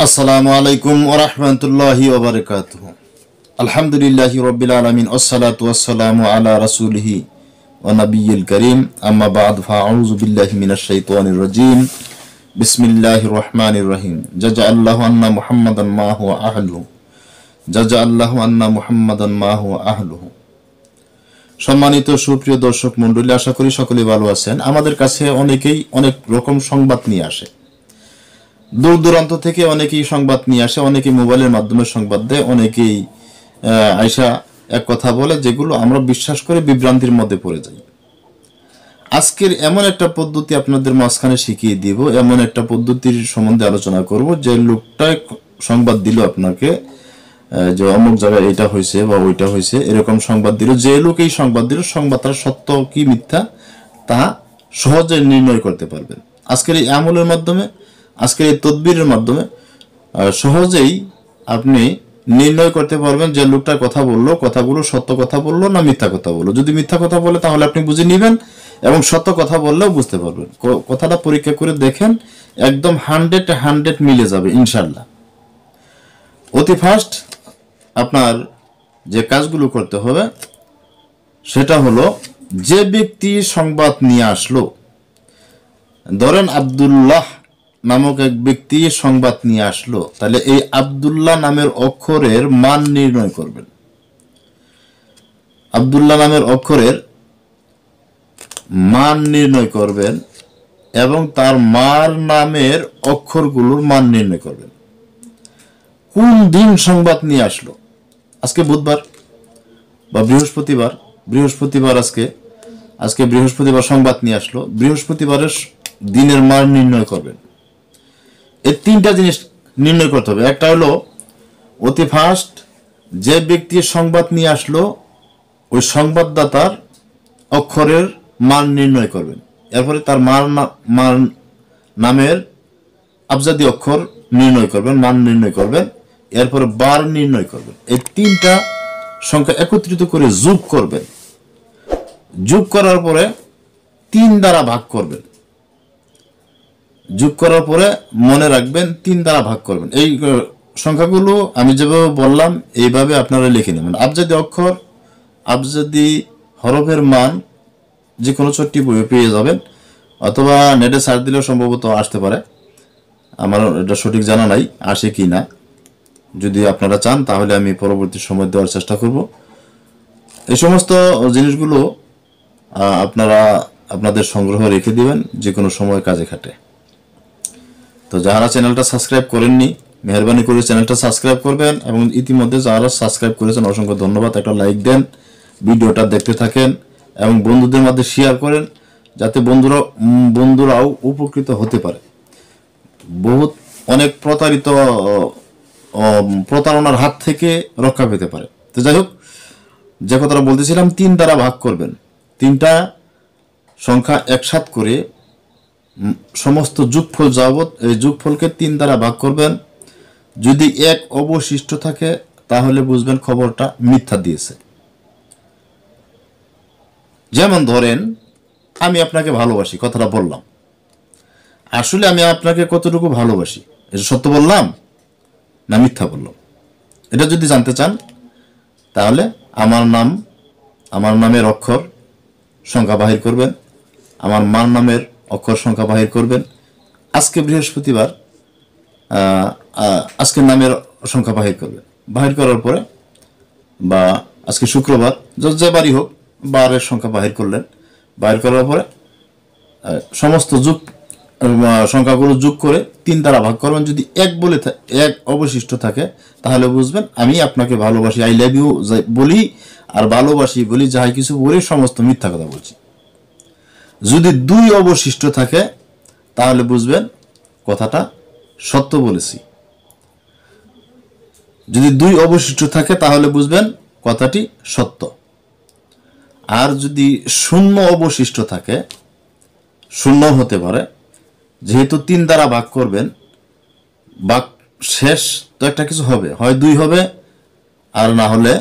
আসসালামু আলাইকুম ওয়া রাহমাতুল্লাহি ওয়া বারাকাতুহু। আলহামদুলিল্লাহি রাব্বিল আলামিন ওয়াসসালাতু ওয়াসসালামু আলা রাসূলিহি ওয়া নাবিয়্যিল কারীম। আম্মা বা'দ ফাআউযু বিল্লাহি মিনাশ শাইতানির রাজীম। বিসমিল্লাহির রহমানির রহিম। জাযাআল্লাহু আন্না মুহাম্মাদান মা হুয়া আহলুহু। জাযাআল্লাহু আন্না মুহাম্মাদান মা হুয়া আহলুহু। সম্মানিত সুপ্রিয় দর্শক মণ্ডলী, আশা করি সকলেই ভালো আছেন। আমাদের কাছে অনেকেই অনেক রকম সংবাদ নিয়ে আসে, দূর দূরান্ত থেকে অনেকেই সংবাদ নিয়ে আসে, অনেকেই মোবাইলের মাধ্যমে সংবাদ দেয়, অনেকেই আয়সা এক কথা বলে যেগুলো আমরা বিশ্বাস করে বিভ্রান্তির মধ্যে পড়ে যাই। আজকের এমন একটা পদ্ধতি আপনাদের মাঝখানে শিখিয়ে দিব, এমন একটা পদ্ধতির সম্বন্ধে আলোচনা করব যে লোকটা সংবাদ দিল আপনাকে যে অমুক জায়গায় এটা হয়েছে বা ওইটা হয়েছে, এরকম সংবাদ দিল। যে লোক এই সংবাদ দিল, সংবাদটা সত্য কি মিথ্যা তা সহজে নির্ণয় করতে পারবেন। আজকের এই আমলের মাধ্যমে, আজকের এই তদবিরের মাধ্যমে সহজেই আপনি নির্ণয় করতে পারবেন যে লোকটা কথা বললো, কথাগুলো সত্য কথা বললো না মিথ্যা কথা বললো। যদি মিথ্যা কথা বলে তাহলে আপনি বুঝে নেবেন, এবং সত্য কথা বললেও বুঝতে পারবেন। কথাটা পরীক্ষা করে দেখেন, একদম 100 মিলে যাবে ইনশাল্লাহ। অতি ফার্স্ট আপনার যে কাজগুলো করতে হবে সেটা হলো, যে ব্যক্তি সংবাদ নিয়ে আসলো, ধরেন আব্দুল্লাহ নামক এক ব্যক্তি সংবাদ নিয়ে আসলো, তাহলে এই আব্দুল্লাহ নামের অক্ষরের মান নির্ণয় করবেন। আব্দুল্লাহ নামের অক্ষরের মান নির্ণয় করবেন এবং তার মার নামের অক্ষরগুলোর মান নির্ণয় করবেন। কোন দিন সংবাদ নিয়ে আসলো, আজকে বুধবার বা বৃহস্পতিবার, আজকে বৃহস্পতিবার সংবাদ নিয়ে আসলো, বৃহস্পতিবারের দিনের মান নির্ণয় করবেন। এই তিনটা জিনিস নির্ণয় করতে হবে। একটা হলো অতি ফার্স্ট, যে ব্যক্তি সংবাদ নিয়ে আসলো ওই সংবাদদাতার অক্ষরের মান নির্ণয় করবেন। এরপরে তার মার নামের আবজাদি অক্ষর নির্ণয় করবেন, মান নির্ণয় করবেন। এরপরে বার নির্ণয় করবেন। এই তিনটা সংখ্যা একত্রিত করে যোগ করবেন। যোগ করার পরে 3 দ্বারা ভাগ করবেন। যোগ করার পরে মনে রাখবেন 3 দ্বারা ভাগ করবেন। এই সংখ্যাগুলো আমি যেভাবে বললাম এইভাবে আপনারা লিখে নেবেন। আবজাদি অক্ষর, আবজাদি হরফের মান যে কোনো ছোট্ট বইয়ে পেয়ে যাবেন, অথবা নেটে সার্চ দিলেও সম্ভবত আসতে পারে। আমার এটা সঠিক জানা নাই আসে কি না। যদি আপনারা চান তাহলে আমি পরবর্তী সময় দেওয়ার চেষ্টা করব। এই সমস্ত জিনিসগুলো আপনারা আপনাদের সংগ্রহ রেখে দিবেন, যে কোনো সময় কাজে খাটে। তো যারা চ্যানেলটা সাবস্ক্রাইব করেননি, মেহরবানি করে চ্যানেলটা সাবস্ক্রাইব করবেন, এবং ইতিমধ্যে যারা সাবস্ক্রাইব করেছেন অসংখ্য ধন্যবাদ। একটা লাইক দেন, ভিডিওটা দেখতে থাকেন এবং বন্ধুদের মধ্যে শেয়ার করেন, যাতে বন্ধুরাও উপকৃত হতে পারে। অনেক প্রতারণার হাত থেকে রক্ষা পেতে পারে। তো যাই হোক, যে কথাটা বলতেছিলাম, 3 দ্বারা ভাগ করবেন। 3টা সংখ্যা একসাথ করে সমস্ত যোগফল যাবত এই যোগফলকে 3 দ্বারা ভাগ করবেন। যদি 1 অবশিষ্ট থাকে তাহলে বুঝবেন খবরটা মিথ্যা দিয়েছে। যেমন ধরেন, আমি আপনাকে ভালোবাসি, কথাটা বললাম, আসলে আমি আপনাকে কতটুকু ভালোবাসি এটা সত্য বললাম না মিথ্যা বললাম? এটা যদি জানতে চান তাহলে আমার নামের অক্ষর সংখ্যা বাহির করবেন, আমার মার নামের অক্ষর সংখ্যা বাহির করবেন। আজকে বৃহস্পতিবার, আজকের নামের সংখ্যা বাহির করবেন। বাহির করার পরে, বা আজকে শুক্রবার, যে বারই হোক, বারের সংখ্যা বাহির করলেন। বাহির করার পরে সমস্ত সংখ্যাগুলো যোগ করে 3 দ্বারা ভাগ করবেন। যদি 1 অবশিষ্ট থাকে তাহলে বুঝবেন আমি আপনাকে ভালোবাসি, আই লাভ ইউ বলি আর ভালোবাসি বলি, যাই কিছু বলি সমস্ত মিথ্যা কথা বলছি। যদি 2 অবশিষ্ট থাকে তাহলে বুঝবেন কথাটা সত্য বলেছি। যদি 2 অবশিষ্ট থাকে তাহলে বুঝবেন কথাটি সত্য। আর যদি 0 অবশিষ্ট থাকে, 0 হতে পারে, যেহেতু 3 দ্বারা ভাগ করবেন, ভাগ শেষ তো একটা কিছু হবে, হয় 2 হবে, আর না হলে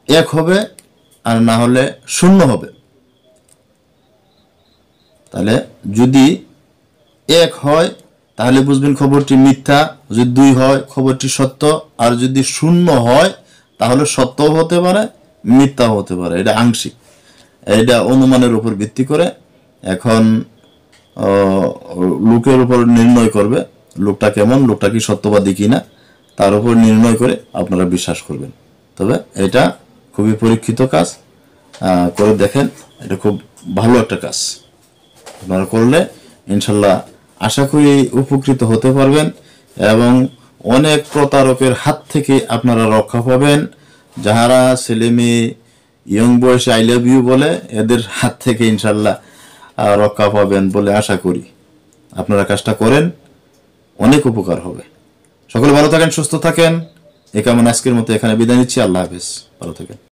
1 হবে, আর না হলে 0 হবে। তাহলে যদি 1 হয় তাহলে বুঝবেন খবরটি মিথ্যা। যদি 2 হয় খবরটি সত্য, আর যদি 0 হয় তাহলে সত্যও হতে পারে মিথ্যাও হতে পারে। এটা আংশিক, এটা অনুমানের উপর ভিত্তি করে এখন লোকের উপর নির্ণয় করবে লোকটা কেমন, লোকটা কি সত্যবাদী কিনা, তার উপর নির্ণয় করে আপনারা বিশ্বাস করবেন। তবে এটা খুবই পরীক্ষিত কাজ, করে দেখেন, এটা খুব ভালো একটা কাজ। আপনারা করলে ইনশাল্লাহ আশা করি উপকৃত হতে পারবেন এবং অনেক প্রতারকের হাত থেকে আপনারা রক্ষা পাবেন। যাহারা ছেলে মেয়ে ইয়ং বয়সে আই লাভ ইউ বলে, এদের হাত থেকে ইনশাল্লাহ রক্ষা পাবেন বলে আশা করি। আপনারা কাজটা করেন, অনেক উপকার হবে। সকলে ভালো থাকেন, সুস্থ থাকেন। এই কামনা আজকের মতো এখানে বিদায় নিচ্ছি। আল্লাহ হাফেজ, ভালো থাকেন।